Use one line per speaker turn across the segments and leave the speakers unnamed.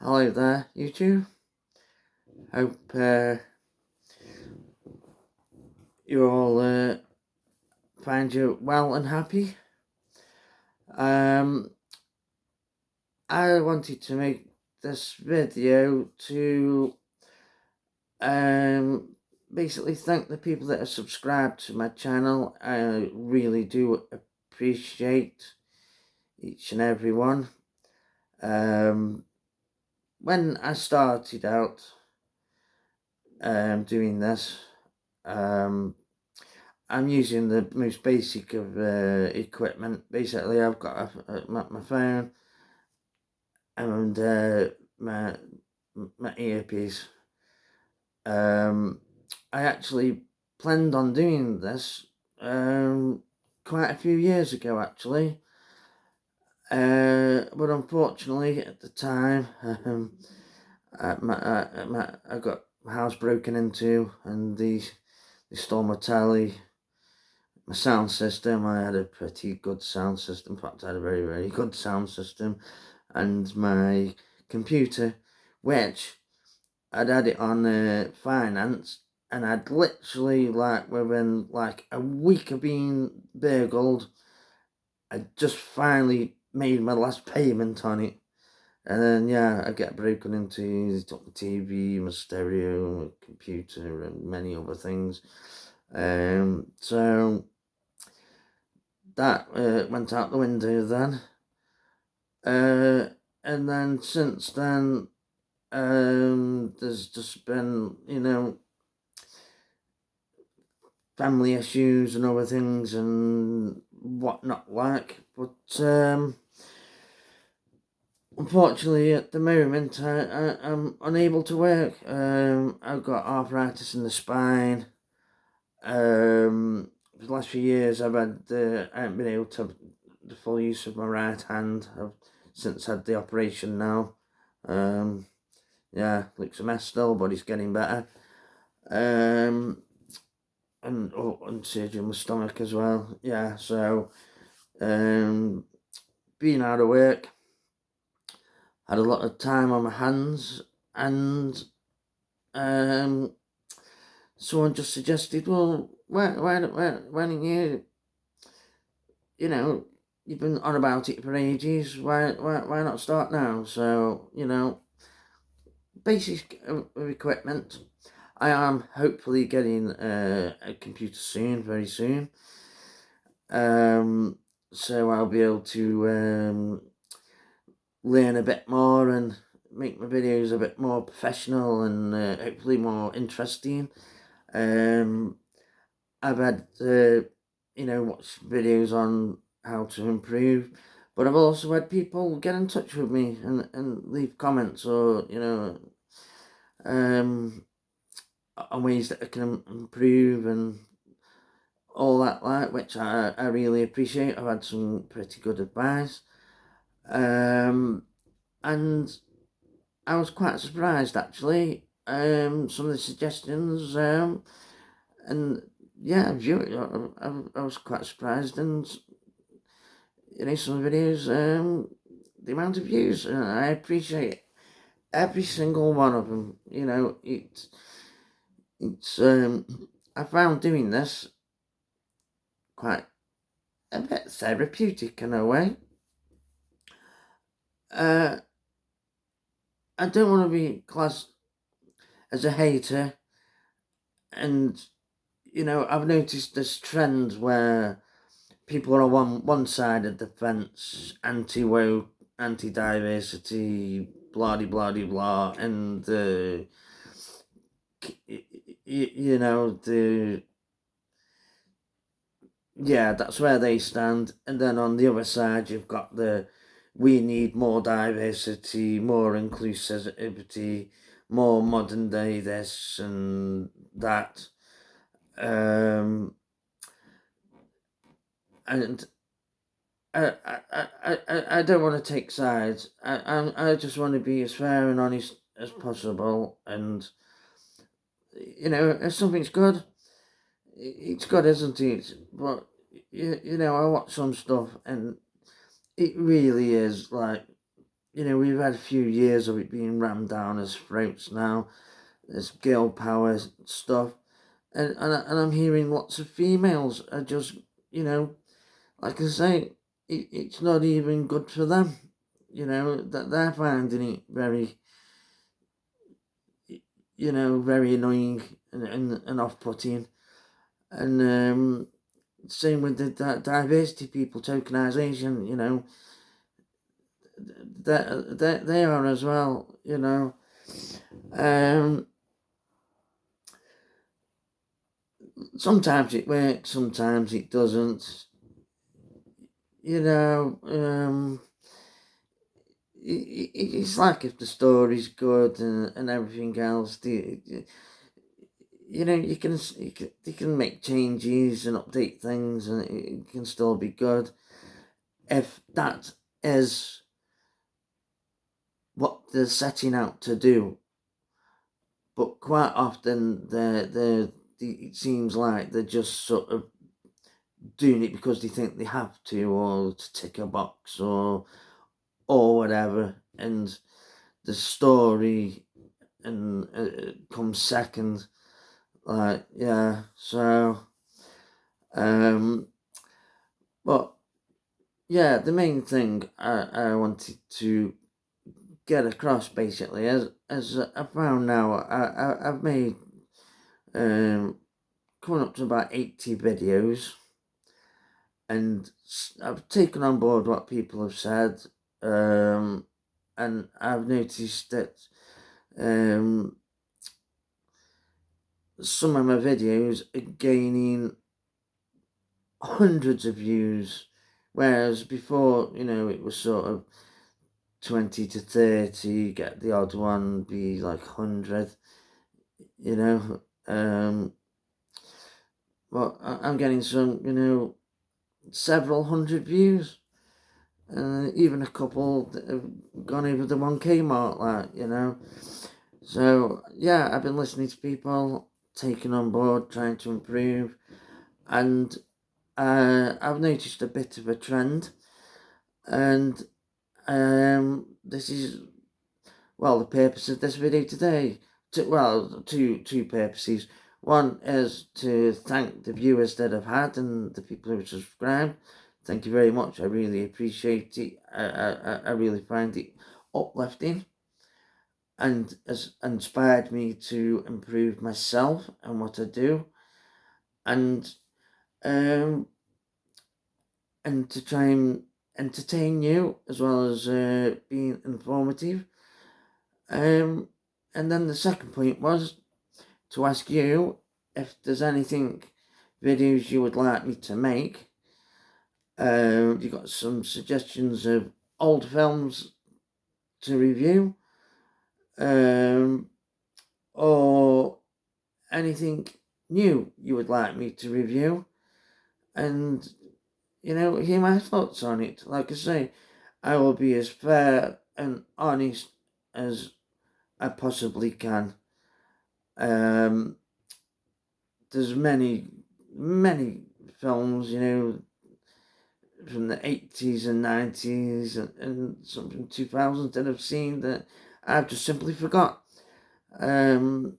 Hello there, YouTube. Hope you all find you well and happy. I wanted to make this video to basically thank the people that have subscribed to my channel. I really do appreciate each and every one. When I started out doing this, I'm using the most basic of equipment. Basically, I've got my phone and my earpiece. I actually planned on doing this quite a few years ago, actually. But unfortunately, at the time, I got my house broken into, and they stole my telly, my sound system. I had a pretty good sound system. In fact, I had a very, very good sound system, and my computer, which I'd had it on finance, and I'd literally, like, within like a week of being burgled, I just finally made my last payment on it. And then, yeah, I get broken into, took my TV, my stereo, my computer, and many other things. So that went out the window then. And then since then, there's just been, family issues and other things and whatnot like. But unfortunately, at the moment, I'm unable to work. I've got arthritis in the spine. For the last few years, I haven't been able to have the full use of my right hand. I've since had the operation now. Yeah, looks a mess still, but it's getting better. And surgery on my stomach as well. Yeah, so being out of work, had a lot of time on my hands, and someone just suggested, well, why don't you, you've been on about it for ages, why not start now? So, basic equipment. I am hopefully getting a computer soon, very soon. So I'll be able to learn a bit more and make my videos a bit more professional and hopefully more interesting. I've had, watched videos on how to improve, but I've also had people get in touch with me and leave comments or, on ways that I can improve and all that, like, which I really appreciate. I've had some pretty good advice. And I was quite surprised, actually, some of the suggestions, and yeah, I was quite surprised, and some videos, the amount of views, I appreciate every single one of them. It's I found doing this quite a bit therapeutic in a way. I don't want to be classed as a hater, and I've noticed this trend where people are on one side of the fence, anti-woke, anti-diversity, blah de blah de blah, and that's where they stand. And then on the other side, you've got we need more diversity, more inclusivity, more modern day this and that. And I don't want to take sides. I just want to be as fair and honest as possible. And if something's good, it's good, isn't it? But I watch some stuff and it really is like you know, we've had a few years of it being rammed down our throats now. There's girl power stuff. And I'm hearing lots of females are just, you know, like I say, it's not even good for them. You know, that they're finding it very, you know, very annoying and off-putting. And same with the diversity people, tokenisation, you know, they are as well, you know. Sometimes it works, sometimes it doesn't. You know, it's like if the story's good and everything else, you know, you can make changes and update things, and it can still be good if that is what they're setting out to do. But quite often, it seems like they're just sort of doing it because they think they have to, or to tick a box, or whatever, and the story and comes second. Like, yeah, so but yeah, the main thing I wanted to get across basically, as I found now, I've made coming up to about 80 videos, and I've taken on board what people have said, and I've noticed that some of my videos are gaining hundreds of views, whereas before, you know, it was sort of 20 to 30, get the odd one, be like 100, you know. But I'm getting some, you know, several hundred views, and even a couple that have gone over the 1K mark, like, you know. So yeah, I've been listening to people, taking on board, trying to improve, and I've noticed a bit of a trend, and this is, well, the purpose of this video today. Two purposes. One is to thank the viewers that I've had and the people who have subscribed. Thank you very much. I really appreciate it. I really find it uplifting, and has inspired me to improve myself and what I do, and to try and entertain you as well as being informative. And then the second point was to ask you if there's anything, videos you would like me to make. You got some suggestions of old films to review, or anything new you would like me to review, and, you know, hear my thoughts on it. Like I say, I will be as fair and honest as I possibly can. There's many films, you know, from the 80s and 90s and some from 2000s that I've seen that I've just simply forgot. And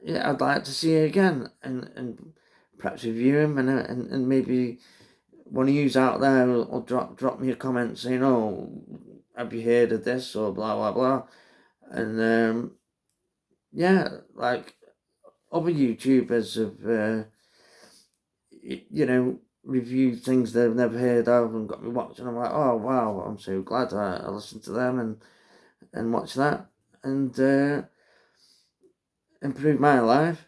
yeah, I'd like to see it again, and perhaps review them, and maybe one of yous out there will drop me a comment saying, oh, have you heard of this, or blah blah blah. And yeah, like other YouTubers have you know, reviewed things they've never heard of and got me watching. I'm like, oh wow, I'm so glad I listened to them and watched that, and improve my life,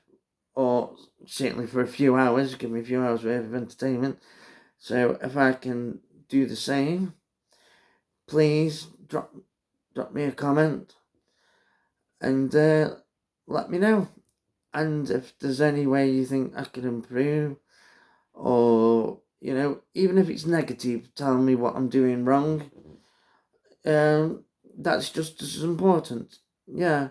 or certainly for a few hours, give me a few hours worth of entertainment. So if I can do the same, please drop me a comment, and let me know. And if there's any way you think I can improve, or, you know, even if it's negative, tell me what I'm doing wrong. That's just as important. Yeah,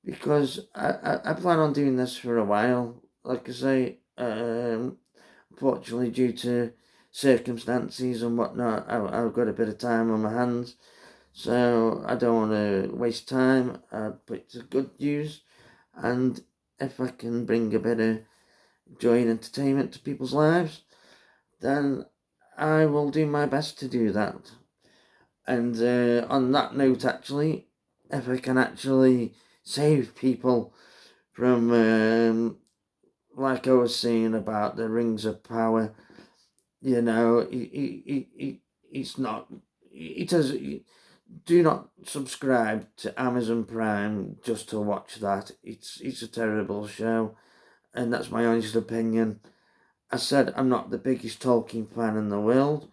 because I plan on doing this for a while. Like I say, unfortunately, due to circumstances and whatnot. I've got a bit of time on my hands, so I don't want to waste time. I put it to good use, and if I can bring a bit of joy and entertainment to people's lives, then I will do my best to do that. And on that note, actually, if I can actually save people from, like I was saying about the rings of power, you know, it's not, it does, do not subscribe to Amazon Prime just to watch that. It's a terrible show, and that's my honest opinion. I said I'm not the biggest Tolkien fan in the world,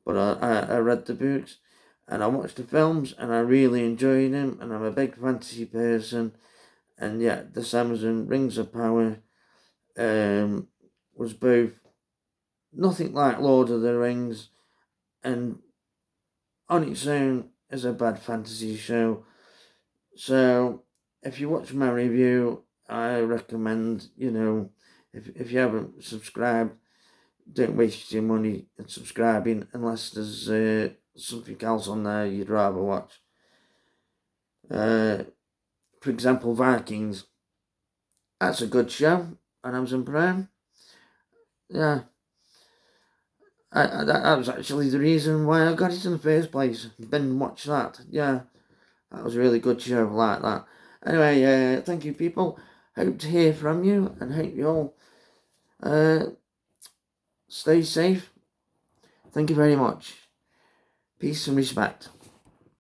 but I read the books and I watched the films and I really enjoyed them, and I'm a big fantasy person. And yet, this Amazon Rings of Power was both nothing like Lord of the Rings, and on its own is a bad fantasy show. So if you watch my review, I recommend, if you haven't subscribed, don't waste your money in subscribing unless there's something else on there you'd rather watch. For example, Vikings. That's a good show on Amazon Prime. Yeah. That was actually the reason why I got it in the first place. Been watch that. Yeah. That was a really good show like that. Anyway, thank you, people. Hope to hear from you and hope you all stay safe. Thank you very much. Peace and respect.